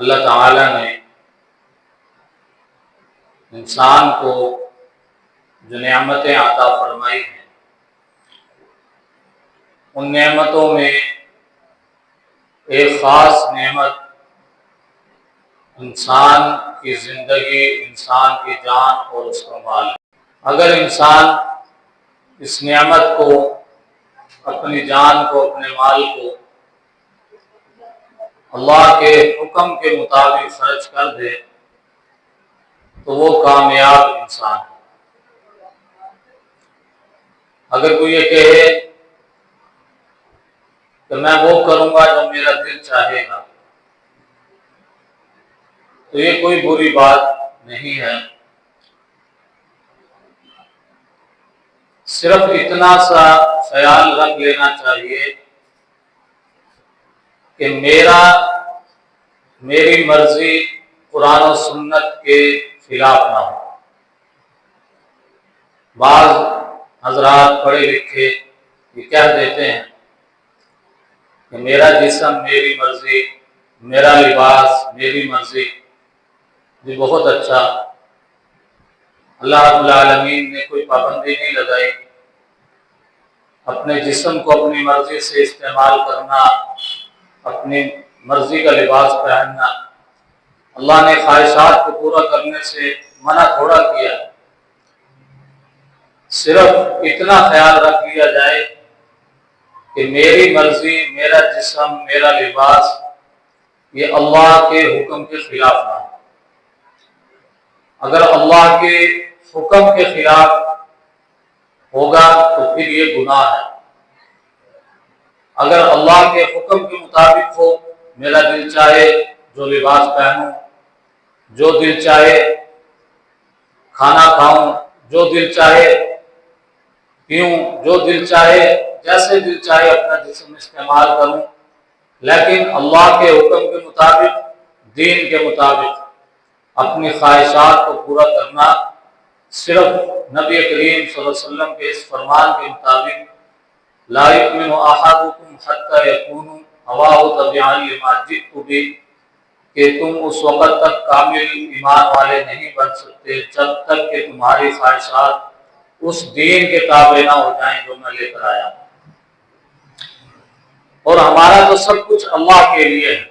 اللہ تعالی نے انسان کو جو نعمتیں عطا فرمائی ہیں، ان نعمتوں میں ایک خاص نعمت انسان کی زندگی، انسان کی جان اور اس کا مال ہے۔ اگر انسان اس نعمت کو، اپنی جان کو، اپنے مال کو اللہ کے حکم کے مطابق خرچ کر دے تو وہ کامیاب انسان ہے۔ اگر کوئی یہ کہے کہ میں وہ کروں گا جو میرا دل چاہے گا، تو یہ کوئی بری بات نہیں ہے۔ صرف اتنا سا خیال رکھ لینا چاہیے کہ میری مرضی قرآن و سنت کے خلاف نہ ہو۔ بعض حضرات پڑھے لکھے یہ کہہ دیتے ہیں کہ میرا جسم میری مرضی، میرا لباس میری مرضی۔ یہ بہت اچھا، اللہ رب العالمین نے کوئی پابندی نہیں لگائی۔ اپنے جسم کو اپنی مرضی سے استعمال کرنا، اپنی مرضی کا لباس پہننا، اللہ نے خواہشات کو پورا کرنے سے منع تھوڑا کیا۔ صرف اتنا خیال رکھ لیا جائے کہ میری مرضی، میرا جسم، میرا لباس یہ اللہ کے حکم کے خلاف نہ ہو۔ اگر اللہ کے حکم کے خلاف ہوگا تو پھر یہ گناہ ہے۔ اگر اللہ کے حکم کے مطابق ہو، میرا دل چاہے جو لباس پہنوں، جو دل چاہے کھانا کھاؤں، جو دل چاہے پیوں، جو دل چاہے، جیسے دل چاہے اپنا جسم استعمال کروں، لیکن اللہ کے حکم کے مطابق، دین کے مطابق اپنی خواہشات کو پورا کرنا، صرف نبی کریم صلی اللہ علیہ وسلم کے اس فرمان کے مطابق لا یؤمن احدکم حتی یکون هواه تبعا لما جئت به، کہ تم اس وقت تک کامل ایمان والے نہیں بن سکتے جب تک کہ تمہاری خواہشات اس دین کے تابع نہ ہو جائیں جو میں لے کر آیا ہوں۔ اور ہمارا تو سب کچھ اللہ کے لیے ہے۔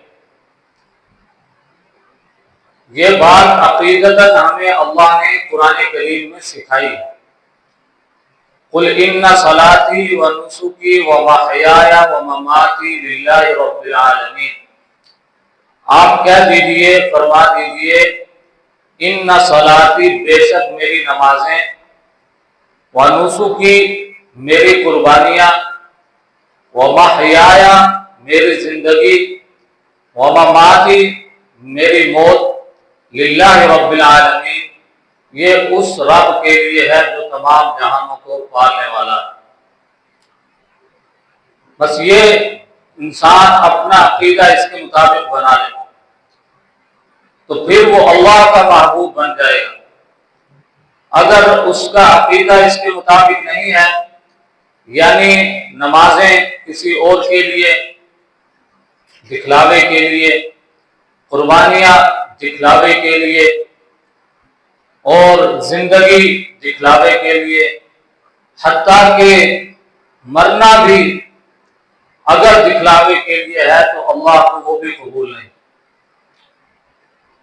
یہ بات عقیدتاً ہمیں اللہ نے قرآن کریم میں سکھائی ہے۔ قل ان صلاتی و نسکی و محیای و مماتی للہ رب العالمین، آپ کہہ دیجئے، فرما دیجئے، ان صلاتی، بے شک میری نمازیں، و نسکی میری قربانیاں، و محیای میری زندگی، و مماتی میری موت، للہ رب العالمین، یہ اس رب کے لیے ہے جو تمام جہانوں کو پالنے والا ہے۔ بس یہ انسان اپنا عقیدہ اس کے مطابق بنا لے تو پھر وہ اللہ کا محبوب بن جائے گا۔ اگر اس کا عقیدہ اس کے مطابق نہیں ہے، یعنی نمازیں کسی اور کے لیے، دکھلاوے کے لیے، قربانیاں دکھلاوے کے لیے، اور زندگی دکھلاوے کے لیے، حتیٰ کہ مرنا بھی اگر دکھلاوے کے لیے ہے تو اللہ کو وہ بھی قبول نہیں۔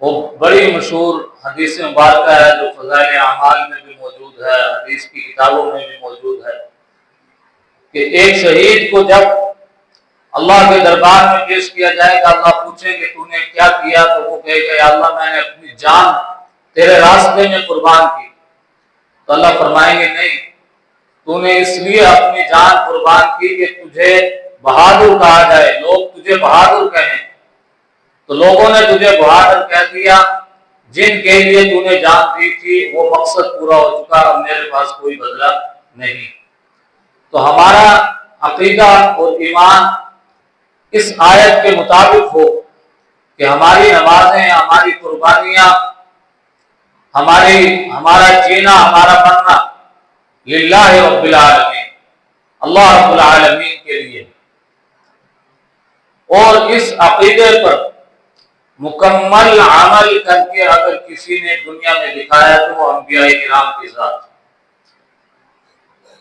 وہ بڑی مشہور حدیث مبارکہ ہے جو فضائل اعمال میں بھی موجود ہے، حدیث کی کتابوں میں بھی موجود ہے، کہ ایک شہید کو جب اللہ کے دربار میں پیش کیا جائے گا، اللہ پوچھے کہ تو نے کیا کیا، تو وہ کہے گا یا اللہ میں نے اپنی جان تیرے راستے میں قربان کی۔ تو اللہ فرمائیں گے نہیں، تو نے اس لیے اپنی جان قربان کی کہ تجھے بہادر کہا جائے، لوگ تجھے بہادر کہیں۔ تو لوگوں نے تجھے بہادر کہہ دیا، جن کے لیے تو نے جان دی تھی وہ مقصد پورا ہو چکا، اب میرے پاس کوئی بدلہ نہیں۔ تو ہمارا عقیدہ اور ایمان اس آیت کے مطابق ہو کہ ہماری نمازیں، ہماری قربانیاں، ہمارا جینا، ہمارا مرنا للہ رب العالمین، اللہ رب العالمین کے لیے۔ اور اس عقیدے پر مکمل عمل کر کے اگر کسی نے دنیا میں دکھایا تو وہ انبیاء کرام کی ذات۔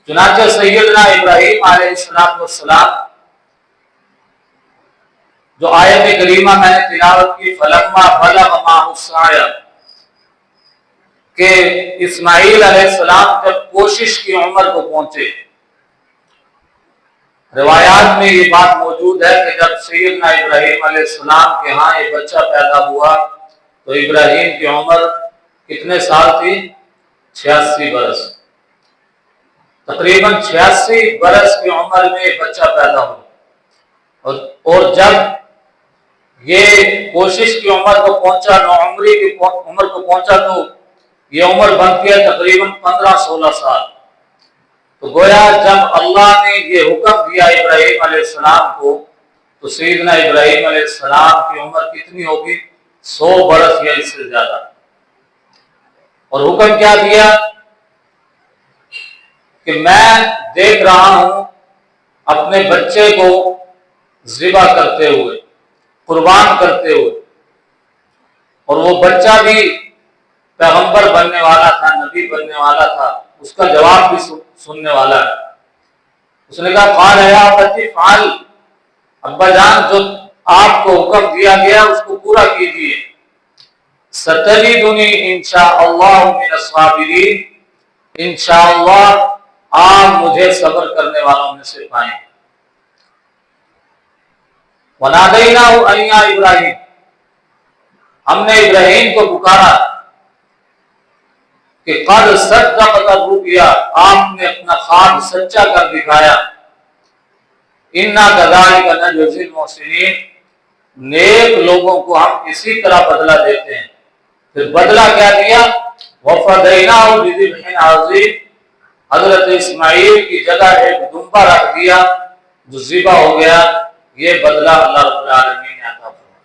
چنانچہ سیدنا ابراہیم علیہ السلام جو آیت کریمہ میں نے تلاوت کی، فلما بلغ معہ السعی، کہ اسماعیل علیہ السلام جب کوشش کی عمر کو پہنچے۔ روایات میں یہ بات موجود ہے کہ جب سیدنا ابراہیم علیہ السلام کے ہاں ایک بچہ پیدا ہوا تو ابراہیم کی عمر کتنے سال تھی؟ 86 برس۔ تقریباً 86 برس کی عمر میں ایک بچہ پیدا ہوا، اور جب یہ کوشش کی عمر کو پہنچا، نوعمری کی عمر کو پہنچا، تو یہ عمر بنتی ہے تقریباً 15-16 سال۔ تو گویا جب اللہ نے یہ حکم دیا ابراہیم علیہ السلام کو تو سیدنا ابراہیم علیہ السلام کی عمر کتنی ہوگی؟ 100 برس یا اس سے زیادہ۔ اور حکم کیا دیا کہ میں دیکھ رہا ہوں اپنے بچے کو ذبح کرتے ہوئے، قربان کرتے ہوئے، اور وہ بچہ بھی پیغمبر بننے والا تھا، نبی بننے والا تھا، اس کا جواب بھی سننے والا ہے۔ اس نے کہا قال یا ابتی فعل، ابا جان جو آپ کو حکم دیا گیا اس کو پورا کیجیے۔ ستجدنی انشاءاللہ من الصابرین، انشاءاللہ آپ مجھے صبر کرنے والوں میں سے پائیں۔ ونادیناہ ان یا ابراہیم، ہم نے ابراہیم کو پکارا کہ قد صدقت الرؤیا، آپ نے اپنا خواب سچا کر دکھایا۔ انا کذالک نجزی المحسنین، نیک لوگوں کو ہم اسی طرح بدلہ دیتے ہیں۔ پھر بدلہ کیا دیا؟ وفدیناہ بذبح عظیم، حضرت اسماعیل کی جگہ ایک دمبا رکھ دیا جو ذبح ہو گیا۔ یہ بدلہ اللہ رب العالمین نے عطا فرمایا۔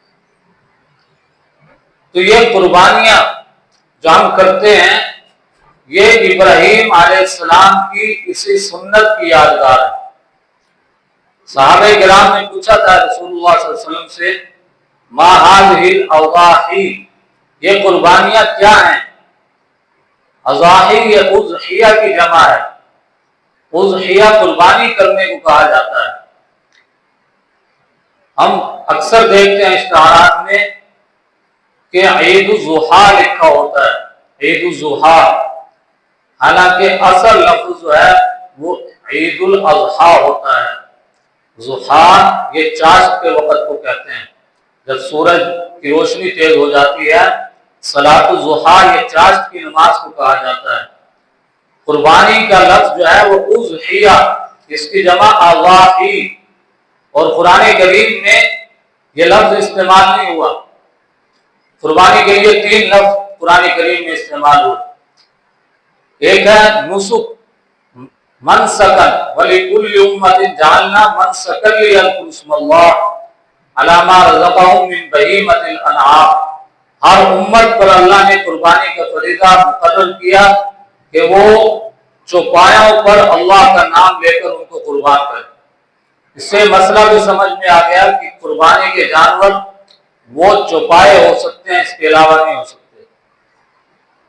تو یہ قربانیاں جو ہم کرتے ہیں یہ ابراہیم علیہ السلام کی اسی سنت کی یادگار ہے۔ صحابہ کرام نے پوچھا تھا رسول اللہ صلی اللہ علیہ وسلم سے، ما هذه الاضاحی، یہ قربانیاں کیا ہیں؟ اضاحی یہ اضحیہ کی جمع ہے، اضحیہ قربانی کرنے کو کہا جاتا ہے۔ ہم اکثر دیکھتے ہیں اشتہارات میں کہ عید الضحیٰ لکھا ہوتا ہے، عید الضحیٰ، حالانکہ اصل لفظ جو ہے وہ عید الاضحیٰ ہوتا ہے۔ ضحیٰ یہ چاشت کے وقت کو کہتے ہیں، جب سورج کی روشنی تیز ہو جاتی ہے، صلاۃ الضحیٰ یہ چاشت کی نماز کو کہا جاتا ہے۔ قربانی کا لفظ جو ہے وہ اضحیہ، اس کی جمع اضاحی، اور قرآن کریم میں یہ لفظ استعمال نہیں ہوا۔ قربانی کے لیے 3 لفظ قرآن کریم میں استعمال ہوئے، ایک ہے نسک، منسکن، وَلِكُلِّ أُمَّةٍ جَعَلْنَا مَنسَكًا لِيَذْكُرُوا اسْمَ اللَّهِ عَلَىٰ مَا رَزَقَهُم مِّن بَهِيمَةِ الْأَنْعَامِ، ہر امت پر اللہ نے قربانی کا فریضہ مقرر کیا کہ وہ چوپایوں پر اللہ کا نام لے کر ان کو قربان کرے۔ اس سے مسئلہ بھی سمجھ میں آ گیا کہ قربانی کے جانور وہ چوپائے ہو سکتے ہیں، اس کے علاوہ نہیں ہو سکتے۔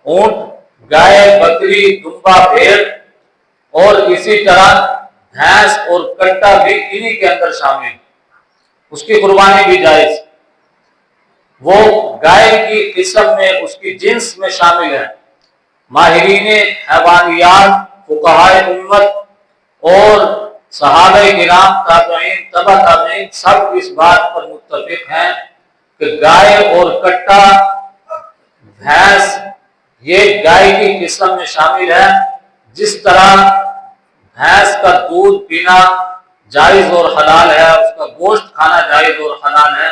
اونٹ، گائے، بکری، دمبا، بھیڑ، اور اسی طرح بھینس اور کٹا بھی انہی کے اندر شامل، اس کی قربانی بھی جائز۔ وہ گائے کی قسم میں، اس کی جنس میں شامل ہے۔ ماہرین حیوانیات، فقہائے امت اور صحابہ کرام، تابعین، تبع تابعین سب اس بات پر متفق ہیں کہ گائے اور کٹا، بھینس یہ گائے کی قسم میں شامل ہے۔ جس طرح بھینس کا دودھ پینا جائز اور حلال ہے، اس کا گوشت کھانا جائز اور حلال ہے،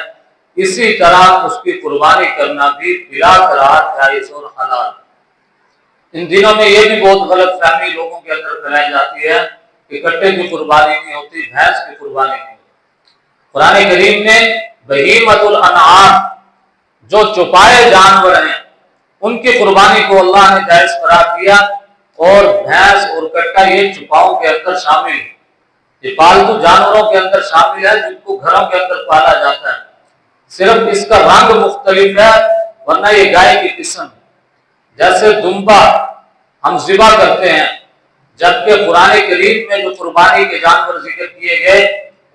اسی طرح اس کی قربانی کرنا بھی بلا قرار جائز اور حلال۔ ان دنوں میں یہ بھی بہت غلط فہمی لوگوں کے اندر پھیلائی جاتی ہے کہ کٹے کی قربانی نہیں ہوتی، بھینس کی قربانی نہیں ہوتی۔ قرآن کریم نے بہیمۃ الانعام، جو چوپائے جانور ہیں، ان کی قربانی کو اللہ نے جائز قرار دیا، اور بھینس اور کٹا یہ چوپاؤں کے اندر شامل ہے، یہ پالتو جانوروں کے اندر شامل ہے جن کو گھروں کے اندر پالا جاتا ہے۔ صرف اس کا رنگ مختلف ہے، ورنہ یہ گائے کی قسم ہے۔ جیسے دمبا ہم ذبح کرتے ہیں، جبکہ قرآن کریم میں جو قربانی کے جانور ذکر کیے گئے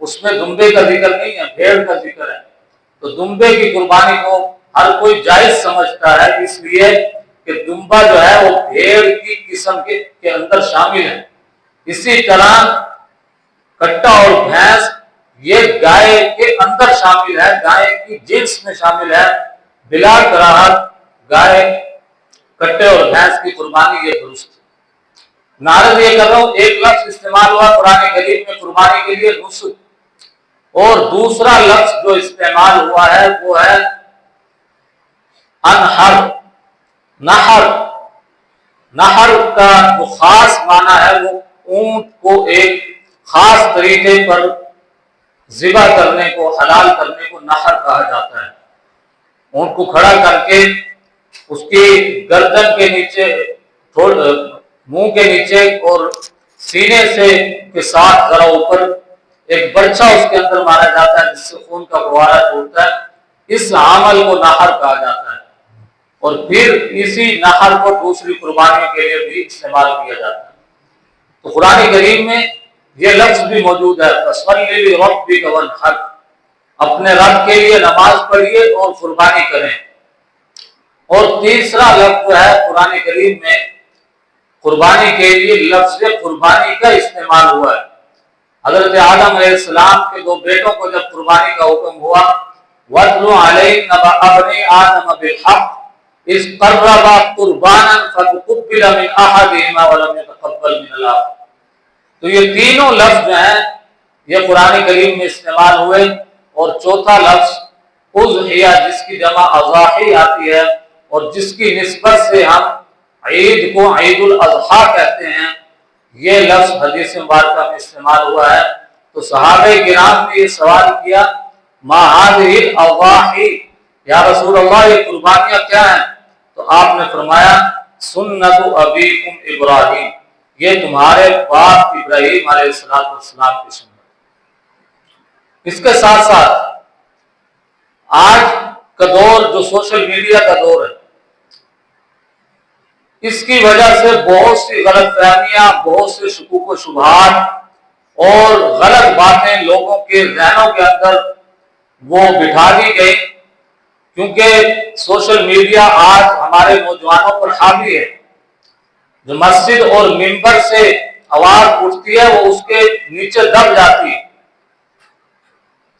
اس میں دمبے کا ذکر نہیں ہے، بھیڑ کا ذکر ہے۔ تو دمبے کی قربانی کو ہر کوئی جائز سمجھتا ہے، اس لیے کہ دمبا جو ہے وہ بھیڑ کی قسم کے اندر شامل ہے۔ اسی طرح کٹا اور بھینس یہ گائے کے اندر شامل ہے، گائے کی جنس میں شامل ہے۔ بلا کراہت گائے، کٹے اور بھینس کی قربانی یہ درست ہے۔ نعرض یہ کر رہا ہوں، ایک لفظ استعمال ہوا قرآن کریم میں قربانی کے لیے نسک، اور دوسرا لفظ جو استعمال ہوا ہے وہ ہے انحر۔ نحر کا جو خاص معنی ہے وہ اونٹ کو ایک خاص طریقے پر ذبح کرنے کو، حلال کرنے کو نحر کہا جاتا ہے۔ اونٹ کو کھڑا کر کے اس کی گردن کے نیچے، منہ کے نیچے اور سینے سے کے ساتھ ذرا اوپر ایک برچہ اس کے اندر مارا جاتا ہے جس سے خون کا فوارہ چھوٹتا ہے، اس عمل کو نحر کہا جاتا ہے۔ اور پھر اسی نحر کو دوسری قربانیوں کے لیے بھی استعمال کیا جاتا ہے۔ تو قرآن کریم میں یہ لفظ بھی موجود ہے، فَصَلِّ لِرَبِّكَ وَانْحَرْ، اپنے رب کے لیے نماز پڑھیے اور قربانی کریں۔ اور تیسرا لفظ جو ہے قرآن کریم میں قربانی کے لیے لفظ قربانی کا استعمال ہوا ہے۔ حضرت آدم علیہ السلام کے دو بیٹوں کو جب قربانی کا حکم ہوا، وَاتْلُ عَلَيْهِمْ نَبَأَ ابْنَيْ آدَمَ بِالْحَقِّ إِذْ قَرَّبَا قُرْبَانًا فَتُقُبِّلَ مِنْ أَحَدِهِمَا وَلَمْ يَتَقَبَّلْ مِنَ الْآخَرِ۔ تو یہ تینوں لفظ جو ہیں یہ قرآن کریم میں استعمال ہوئے، اور چوتھا لفظ اضحیہ جس کی جمع اضاحی آتی ہے اور جس کی نسبت سے ہم عید کو عید الاضحیٰ کہتے ہیں، یہ لفظ حدیث مبارکہ میں استعمال ہوا ہے۔ تو صحابہ کرام نے یہ سوال کیا، ما هذه الاضاحی، یا رسول اللہ یہ قربانیاں کیا ہیں؟ تو آپ نے فرمایا سنت ابیکم ابراہیم، یہ تمہارے باپ ابراہیم علیہ السلام کی سنت۔ اس کے ساتھ ساتھ آج کا دور جو سوشل میڈیا کا دور ہے، اس کی وجہ سے بہت سی غلط فہمیاں، بہت سے شکوک و شبہات اور غلط باتیں لوگوں کے ذہنوں کے اندر وہ بٹھا دی گئی، کیونکہ سوشل میڈیا آج ہمارے نوجوانوں پر حاوی ہے۔ جو مسجد اور منبر سے آواز اٹھتی ہے وہ اس کے نیچے دب جاتی ہے۔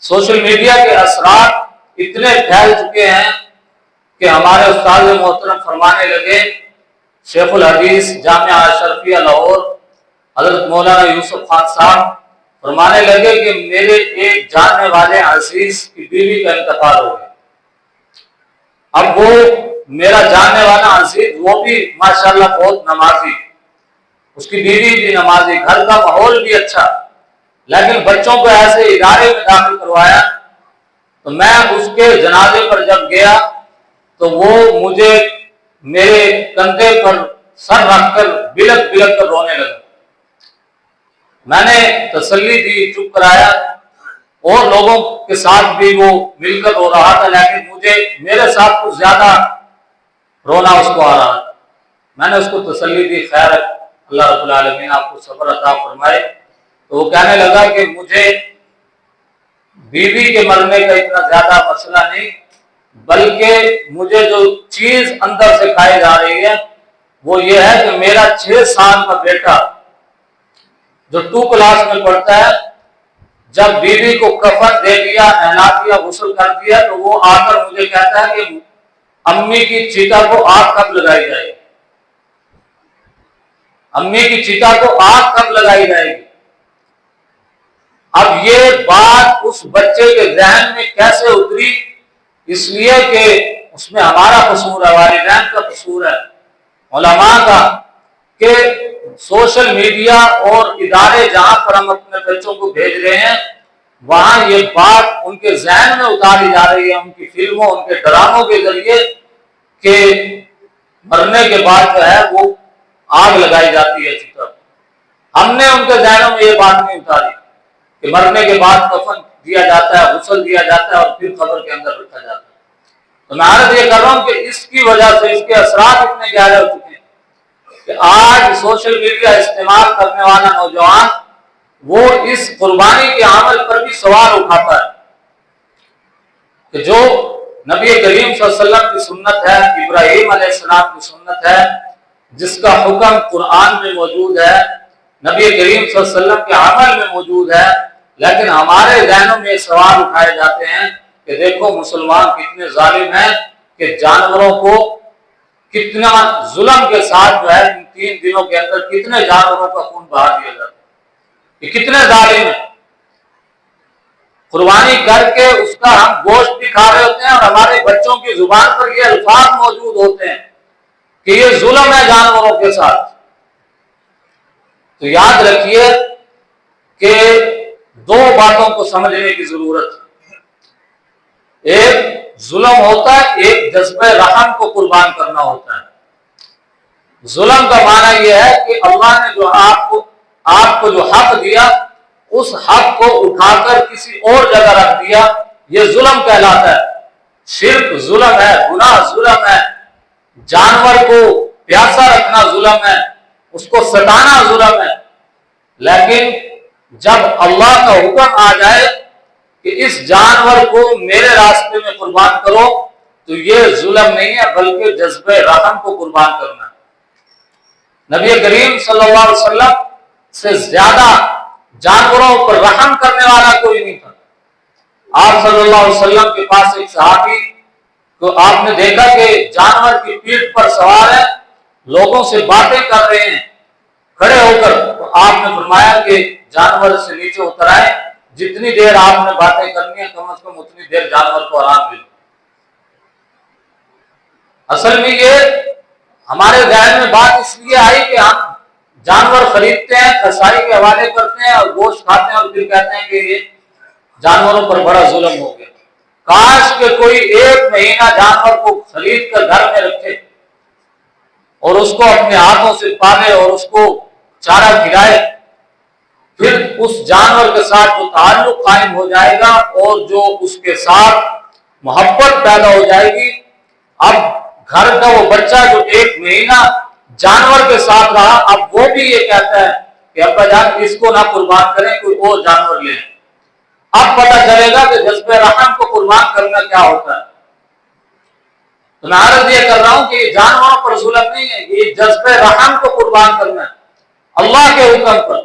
سوشل میڈیا کے اثرات اتنے پھیل چکے ہیں کہ ہمارے استاد محترم فرمانے لگے، شیخ الحدیث جامعہ اشرفیہ لاہور حضرت مولانا یوسف خان صاحب فرمانے لگے کہ میرے ایک جاننے والے عزیز کی بیوی کا انتقال ہو گیا۔ اب وہ میرا جاننے والا عزیز وہ بھی ماشاءاللہ بہت نمازی، اس کی بیوی بھی نمازی، گھر کا ماحول بھی اچھا، لیکن بچوں کو ایسے ادارے میں داخل کروایا۔ تو میں اس کے جنازے پر جب گیا تو وہ مجھے میرے کندھے پر سر رکھ کر بلک بلک کر رونے لگا۔ میں نے تسلی دی، چپ کرایا، اور لوگوں کے ساتھ بھی وہ مل کر رو رہا تھا، لیکن مجھے میرے ساتھ کچھ زیادہ رونا اس کو آ رہا تھا۔ میں نے اس کو تسلی دی، خیر اللہ رب العالمین آپ کو صبر عطا فرمائے۔ تو وہ کہنے لگا کہ مجھے بیوی کے مرنے کا اتنا زیادہ مسئلہ نہیں، بلکہ مجھے جو چیز اندر سے کھائی جا رہی ہے وہ یہ ہے کہ میرا 6 سال کا بیٹا جو 2 کلاس میں پڑھتا ہے، جب بیوی کو کفن دے دیا، نہلا دیا، غسل کر دیا، تو وہ آ کر مجھے کہتا ہے کہ امی کی چیتا کو آگ کب لگائی جائے گی، امی کی چیتا کو آگ کب لگائی جائے گی۔ اب یہ بات اس بچے کے ذہن میں کیسے اتری؟ اس لیے کہ اس میں ہمارا قصور ہے، والدین کا قصور ہے، علماء کا، کہ سوشل میڈیا اور ادارے جہاں پر ہم اپنے بچوں کو بھیج رہے ہیں وہاں یہ بات ان کے ذہن میں اتاری جا رہی ہے، ان کی فلموں، ان کے ڈراموں کے ذریعے، کہ مرنے کے بعد جو ہے وہ آگ لگائی جاتی ہے چتا۔ ہم نے ان کے ذہنوں میں یہ بات نہیں اتاری کہ مرنے کے بعد کفن دیا جاتا ہے، غسل دیا جاتا ہے اور پھر قبر کے اندر رکھا جاتا ہے۔ تو میں عرض یہ کر رہا ہوں کہ اس کی وجہ سے اس کے اثرات اتنے گہرے ہو چکے ہیں کہ آج سوشل میڈیا استعمال کرنے والا نوجوان وہ اس قربانی کے عمل پر بھی سوال اٹھاتا ہے کہ جو نبی کریم صلی اللہ علیہ وسلم کی سنت ہے، ابراہیم علیہ السلام کی سنت ہے، جس کا حکم قرآن میں موجود ہے، نبی کریم صلی اللہ علیہ وسلم کے عمل میں موجود ہے، لیکن ہمارے ذہنوں میں سوال اٹھائے جاتے ہیں کہ دیکھو مسلمان کتنے ظالم ہیں کہ جانوروں کو کتنا ظلم کے ساتھ جو ہے ان 3 دنوں کے اندر کتنے جانوروں کا خون بہا دیا جاتا ہے، یہ کتنے ظالم ہیں۔ قربانی کر کے اس کا ہم گوشت بھی کھا رہے ہوتے ہیں اور ہمارے بچوں کی زبان پر یہ الفاظ موجود ہوتے ہیں کہ یہ ظلم ہے جانوروں کے ساتھ۔ تو یاد رکھیے کہ 2 باتوں کو سمجھنے کی ضرورت ہے، ایک ظلم ہوتا ہے، ایک جذبہ رحم کو قربان کرنا ہوتا ہے۔ ظلم کا معنی یہ ہے کہ اللہ نے جو آپ کو جو حق دیا اس حق کو اٹھا کر کسی اور جگہ رکھ دیا، یہ ظلم کہلاتا ہے۔ شرک ظلم ہے، گناہ ظلم ہے، جانور کو پیاسا رکھنا ظلم ہے، اس کو ستانا ظلم ہے۔ لیکن جب اللہ کا حکم آ جائے کہ اس جانور کو میرے راستے میں قربان کرو تو یہ ظلم نہیں ہے بلکہ جذبہ رحم کو قربان کرنا ہے۔ نبی کریم صلی اللہ علیہ وسلم سے زیادہ جانوروں پر رحم کرنے والا کوئی نہیں تھا۔ آپ صلی اللہ علیہ وسلم کے پاس ایک صحابی کو آپ نے دیکھا کہ جانور کی پیٹھ پر سوار ہے، لوگوں سے باتیں کر رہے ہیں کھڑے ہو کر، تو آپ نے فرمایا کہ جانور سے نیچے اتر آئے، جتنی دیر آپ نے باتیں کرنی ہے کم از کم اتنی دیر جانور کو آرام ملے۔ اصل میں یہ ہمارے ذہن میں بات اس لیے آئی کہ ہم جانور خریدتے ہیں، کسائی کے حوالے کرتے ہیں اور گوشت کھاتے ہیں اور پھر کہتے ہیں کہ یہ جانوروں پر بڑا ظلم ہو گیا۔ کاش کہ کوئی 1 مہینہ جانور کو خرید کر گھر میں رکھے اور اس کو اپنے ہاتھوں سے پالے اور اس کو چارہ کھلائے، پھر اس جانور کے ساتھ جو تعلق قائم ہو جائے گا اور جو اس کے ساتھ محبت پیدا ہو جائے گی۔ اب گھر کا وہ بچہ جو 1 مہینہ جانور کے ساتھ رہا، اب وہ بھی یہ کہتا ہے کہ ابا جان اس کو نہ قربان کریں، کوئی اور جانور لیں۔ اب پتہ چلے گا کہ جذبہ رحم کو قربان کرنا کیا ہوتا ہے۔ تو میں عرض یہ کر رہا ہوں کہ یہ جانوروں پر ظلم نہیں ہے، یہ جذبہ رحم کو قربان کرنا ہے اللہ کے حکم پر۔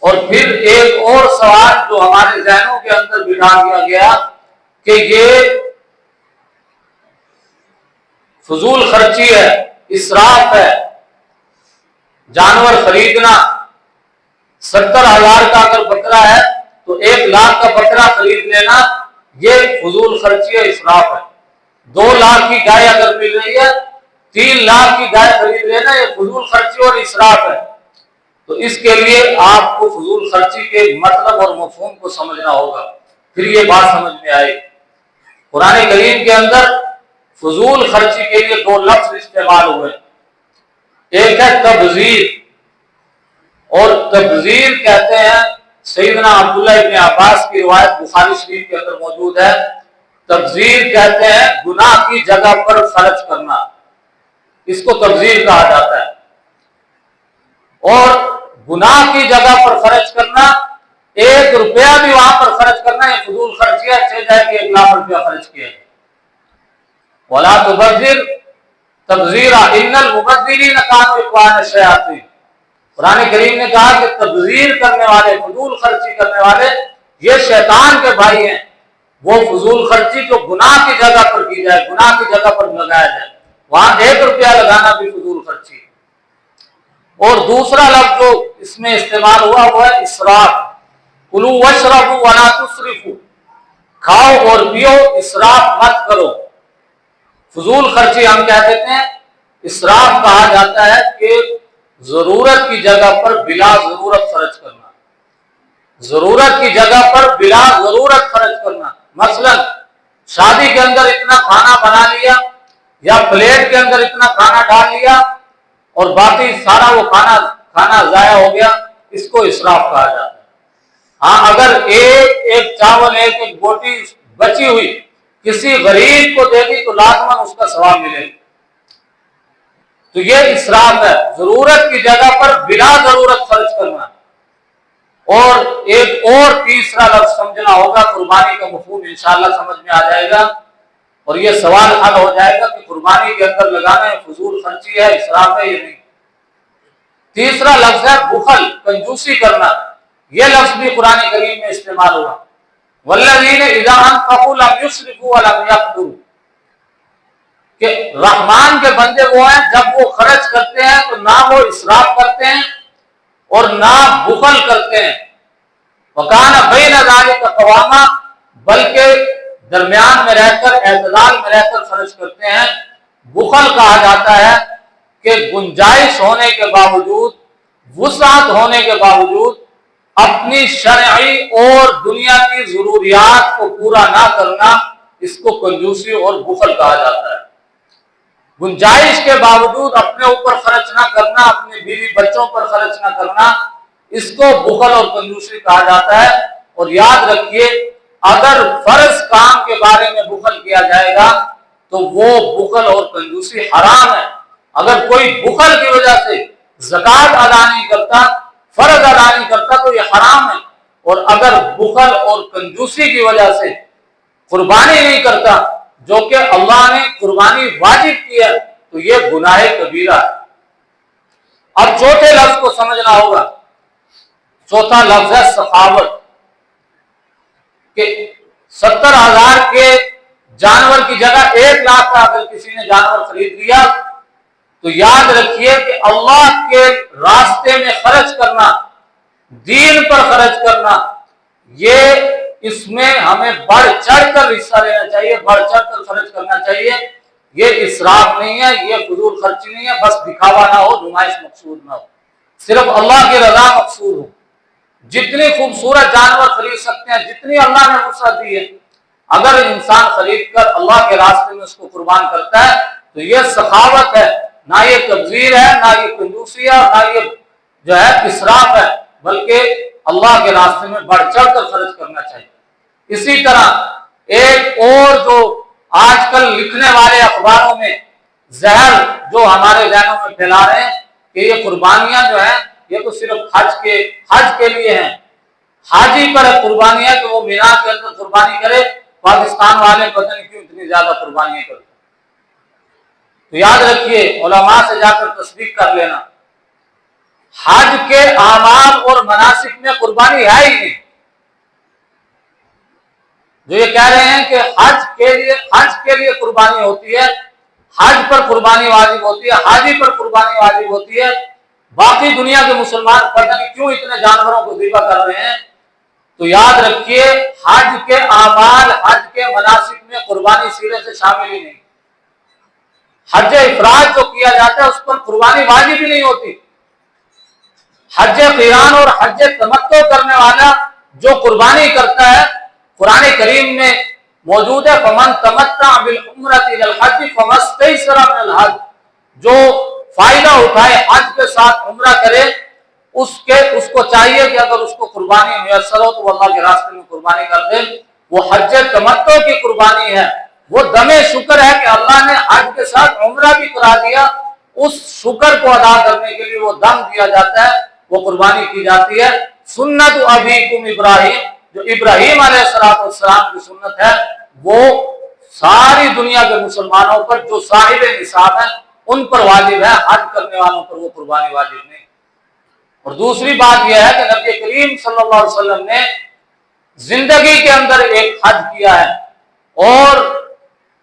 اور پھر ایک اور سوال جو ہمارے ذہنوں کے اندر بٹھا دیا گیا کہ یہ فضول خرچی ہے، اسراف ہے، جانور خریدنا 70,000 کا اگر بکرا ہے تو 1 لاکھ کا بکرا خرید لینا یہ فضول خرچی ہے، اسراف ہے۔ 2 لاکھ کی گائے اگر مل رہی ہے 3 لاکھ کی گائے خرید لینا یہ فضول خرچی اور اسراف ہے۔ تو اس کے لیے آپ کو فضول خرچی کے مطلب اور مفہوم کو سمجھنا ہوگا، پھر یہ بات سمجھ میں آئے۔ قرآن کریم کے اندر فضول خرچی کے لیے 2 لفظ استعمال ہوئے، ایک ہے تبذیر، اور تبذیر کہتے ہیں، سیدنا عبداللہ ابن عباس کی روایت بخاری شریف کے اندر موجود ہے، تبذیر کہتے ہیں گناہ کی جگہ پر خرچ کرنا، اس کو تبذیر کہا جاتا ہے۔ اور گناہ کی جگہ پر خرچ کرنا، 1 روپیہ بھی وہاں پر خرچ کرنا یہ فضول خرچی ہے، چاہے جائے کہ 1 لاکھ روپیہ خرچ کیا ہے۔ وَلَا تُبَذِّرْ تَبْذِيرًا إِنَّ الْمُبَذِّرِينَ كَانُوا إِخْوَانَ الشَّيَاطِينِ۔ قرآن کریم نے کہا کہ تبذیر کرنے والے، فضول خرچی کرنے والے یہ شیطان کے بھائی ہیں۔ وہ فضول خرچی جو گناہ کی جگہ پر کی جائے، گناہ کی جگہ پر لگایا جائے، وہاں 1 روپیہ لگانا بھی فضول خرچی ہے۔ اور دوسرا لفظ جو اس میں استعمال ہوا وہ ہے اسراف، کلوا واشربوا ولا تسرفوا، کھاؤ اور پیو، اسراف مت کرو۔ فضول خرچی ہم کہہ دیتے ہیں، اسراف کہا جاتا ہے کہ ضرورت کی جگہ پر بلا ضرورت خرچ کرنا، ضرورت کی جگہ پر بلا ضرورت خرچ کرنا۔ مثلا شادی کے اندر اتنا کھانا بنا لیا یا پلیٹ کے اندر اتنا کھانا ڈال لیا اور باقی سارا وہ کھانا ضائع ہو گیا، اس کو اسراف کہا جاتا ہے۔ ہاں اگر ایک چاول ایک بوٹی بچی ہوئی کسی غریب کو دے دی تو لازماً اس کا ثواب ملے گا۔ تو یہ اسراف ہے، ضرورت کی جگہ پر بلا ضرورت خرچ کرنا۔ اور ایک اور تیسرا لفظ سمجھنا ہوگا، قربانی کا مفہوم انشاءاللہ سمجھ میں آ جائے گا اور یہ سوال حل ہو جائے گا کہ قربانی کے اندر لگانا فضول خرچی ہے، اسراف ہے یا نہیں۔ تیسرا لفظ ہے بخل، کنجوسی کرنا۔ یہ لفظ بھی قرآن کریم میں استعمال ہوا، والذین اذا انفقوا لم یسرفوا ولم یقتروا، کہ رحمان کے بندے وہ ہیں جب وہ خرچ کرتے ہیں تو نہ وہ اسراف کرتے ہیں اور نہ بخل کرتے ہیں۔ وکان بین ذلک قواما، بلکہ درمیان میں رہ کر، اعتدال میں رہ کر خرچ کرتے ہیں۔ بخل کہا جاتا ہے کہ گنجائش ہونے کے باوجود، وسعت ہونے کے باوجود اپنی شرعی اور دنیا کی ضروریات کو پورا نہ کرنا، اس کو کنجوسی اور بخل کہا جاتا ہے۔ گنجائش کے باوجود اپنے اوپر خرچ نہ کرنا، اپنے بیوی بچوں پر خرچ نہ کرنا، اس کو بخل اور کنجوسی کہا جاتا ہے۔ اور یاد رکھیے، اگر فرض کام کے بارے میں بخل کیا جائے گا تو وہ بخل اور کنجوسی حرام ہے۔ اگر کوئی بخل کی وجہ سے زکوٰۃ ادا نہیں کرتا، فرض ادا نہیں کرتا تو یہ حرام ہے، اور اگر بخل اور کنجوسی کی وجہ سے قربانی نہیں کرتا جو کہ اللہ نے قربانی واجب کی ہے تو یہ گناہ کبیرہ ہے۔ اب چوتھے لفظ کو سمجھنا ہوگا۔ چوتھا لفظ ہے سخاوت، کہ 70,000 کے جانور کی جگہ 1,00,000 کا اگر کسی نے جانور خرید لیا تو یاد رکھیے کہ اللہ کے راستے میں خرچ کرنا، دین پر خرچ کرنا، یہ اس میں ہمیں بڑھ چڑھ کر حصہ لینا چاہیے، بڑھ چڑھ کر خرچ کرنا چاہیے۔ یہ اسراف نہیں ہے، یہ فضول خرچی نہیں ہے، بس دکھاوا نہ ہو، نمائش مقصود نہ ہو، صرف اللہ کی رضا مقصود ہو۔ جتنی خوبصورت جانور خرید سکتے ہیں، جتنی اللہ نے وسعت دی ہے، اگر انسان خرید کر اللہ کے راستے میں اس کو قربان کرتا ہے تو یہ سخاوت ہے، نہ یہ تبذیر ہے، نہ یہ کنجوسی ہے، نہ یہ جو ہے اسراف ہے، بلکہ اللہ کے راستے میں بڑھ چڑھ کر خرچ کرنا چاہیے۔ اسی طرح ایک اور جو آج کل لکھنے والے اخباروں میں زہر جو ہمارے ذہنوں میں پھیلا رہے ہیں کہ یہ قربانیاں جو ہیں یہ تو صرف حج کے لیے ہیں، حاجی پر قربانی ہے کہ وہ مینا کے اندر قربانی کرے، پاکستان والے پتہ نہیں کیوں اتنی زیادہ قربانیاں کرتے۔ تو یاد رکھیے، علماء سے جا کر تصدیق کر لینا، حج کے اعمال اور مناسک میں قربانی ہے ہی نہیں۔ جو یہ کہہ رہے ہیں کہ حج کے لیے قربانی ہوتی ہے، حج پر قربانی واجب ہوتی ہے، حاجی پر قربانی واجب ہوتی ہے، باقی دنیا کے مسلمان پتہ نہیں کیوں اتنے جانوروں کو ذبح کر رہے ہیں۔ تو یاد رکھیے، حج کے اعمال، حج کے مناسک میں قربانی سیرے سے شامل ہی نہیں۔ حج افراد جو کیا جاتا ہے اس پر قربانی واجب ہی نہیں ہوتی۔ حج قران اور حج تمتع کرنے والا جو قربانی کرتا ہے، قرآن کریم میں موجود ہے، فمن تمتع بالعمرۃ الی الحج فما استیسر من الحج، جو فائدہ اٹھائے حج کے ساتھ عمرہ کرے، اس کو چاہیے کہ اگر اس کو قربانی میسر ہو تو وہ اللہ کے راستے میں قربانی کر دے۔ وہ حج تمتع کی قربانی ہے، وہ دم شکر ہے کہ اللہ نے حج کے ساتھ عمرہ بھی کرا دیا، اس شکر کو ادا کرنے کے لیے وہ دم دیا جاتا ہے، وہ قربانی کی جاتی ہے۔ سنت ابیکم ابراہیم، جو ابراہیم علیہ السلام کی سنت ہے، وہ ساری دنیا کے مسلمانوں پر جو صاحب نصاب ہیں ان پر واجب ہے، حج کرنے والوں پر وہ قربانی واجب نہیں۔ اور دوسری بات یہ ہے کہ نبی کریم صلی اللہ علیہ وسلم نے زندگی کے اندر ایک حج کیا ہے، اور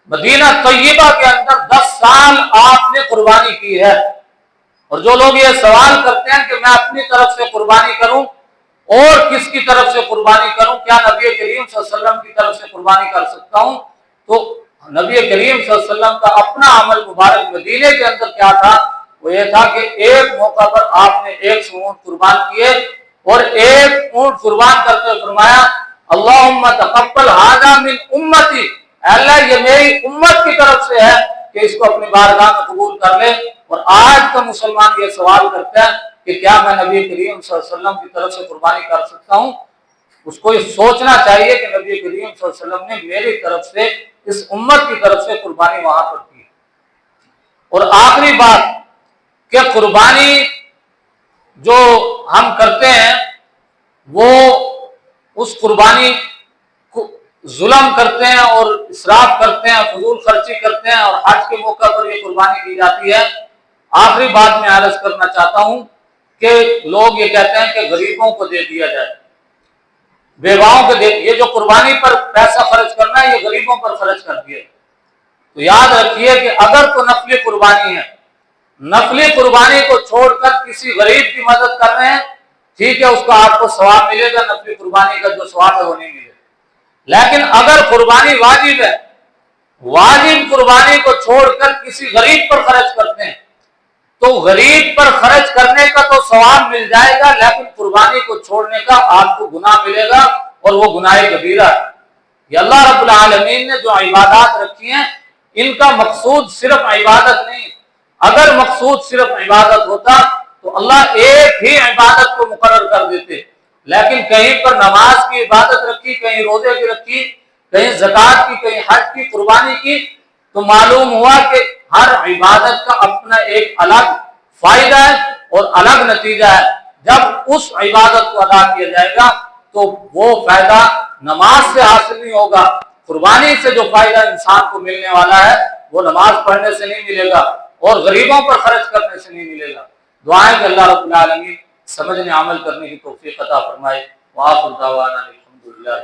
مدینہ طیبہ کے اندر 10 سال آپ نے قربانی کی ہے۔ اور جو لوگ یہ سوال کرتے ہیں کہ میں اپنی طرف سے قربانی کروں اور کس کی طرف سے قربانی کروں، کیا نبی کریم صلی اللہ علیہ وسلم کی طرف سے قربانی کر سکتا ہوں، تو نبی کریم صلی اللہ علیہ وسلم کا اپنا عمل مبارک مدینے کے اندر کیا تھا، وہ یہ تھا کہ ایک موقع پر آپ نے 100 اونٹ قربان کیے، اور ایک اونٹ قربان کرتے فرمایا اللہم تقبل ھذا من امتی، اللہ یہ میری امت کی طرف سے ہے کہ اس کو اپنی بارگاہ میں قبول کر لے۔ اور آج کا مسلمان یہ سوال کرتا ہے کہ کیا میں نبی کریم صلی اللہ علیہ وسلم کی طرف سے قربانی کر سکتا ہوں؟ اس کو یہ سوچنا چاہیے کہ نبی کریم صلی اللہ علیہ وسلم نے میری طرف سے، اس امت کی طرف سے قربانی وہاں پر کی۔ اور آخری بات کہ قربانی جو ہم کرتے ہیں وہ اس قربانی کو ظلم کرتے ہیں اور اسراف کرتے ہیں، فضول خرچی کرتے ہیں، اور حج کے موقع پر یہ قربانی کی جاتی ہے۔ آخری بات میں عرض کرنا چاہتا ہوں کہ لوگ یہ کہتے ہیں کہ غریبوں کو دے دیا جائے، بیواؤں کو دے، یہ جو قربانی پر پیسہ خرچ کرنا ہے یہ غریبوں پر خرچ کر دیا۔ تو یاد رکھیے کہ اگر تو نفلی قربانی ہے، نفلی قربانی کو چھوڑ کر کسی غریب کی مدد کر رہے ہیں، ٹھیک ہے، اس کا آپ کو ثواب ملے گا، نفلی قربانی کا جو ثواب ہے وہ نہیں ملے گا۔ لیکن اگر قربانی واجب ہے، واجب قربانی کو چھوڑ کر کسی غریب پر خرچ کرتے ہیں تو غریب پر خرچ کرنے کا تو ثواب مل جائے گا، لیکن قربانی کو چھوڑنے کا آپ کو گناہ ملے گا، اور وہ گناہ کبیرہ ہے۔ یہ اللہ رب العالمین نے جو عبادات رکھی ہیں ان کا مقصود صرف عبادت نہیں، اگر مقصود صرف عبادت ہوتا تو اللہ ایک ہی عبادت کو مقرر کر دیتے، لیکن کہیں پر نماز کی عبادت رکھی، کہیں روزے کی رکھی، کہیں زکوٰۃ کی، کہیں حج کی، قربانی کی، تو معلوم ہوا کہ ہر عبادت کا اپنا ایک الگ فائدہ ہے اور الگ نتیجہ ہے۔ جب اس عبادت کو ادا کیا جائے گا تو وہ فائدہ نماز سے حاصل نہیں ہوگا، قربانی سے جو فائدہ انسان کو ملنے والا ہے وہ نماز پڑھنے سے نہیں ملے گا اور غریبوں پر خرچ کرنے سے نہیں ملے گا۔ دعائیں کہ اللہ رب العالمین سمجھنے عمل کرنے کی توفیق عطا فرمائے۔ وآخر دعوانا الحمدللہ۔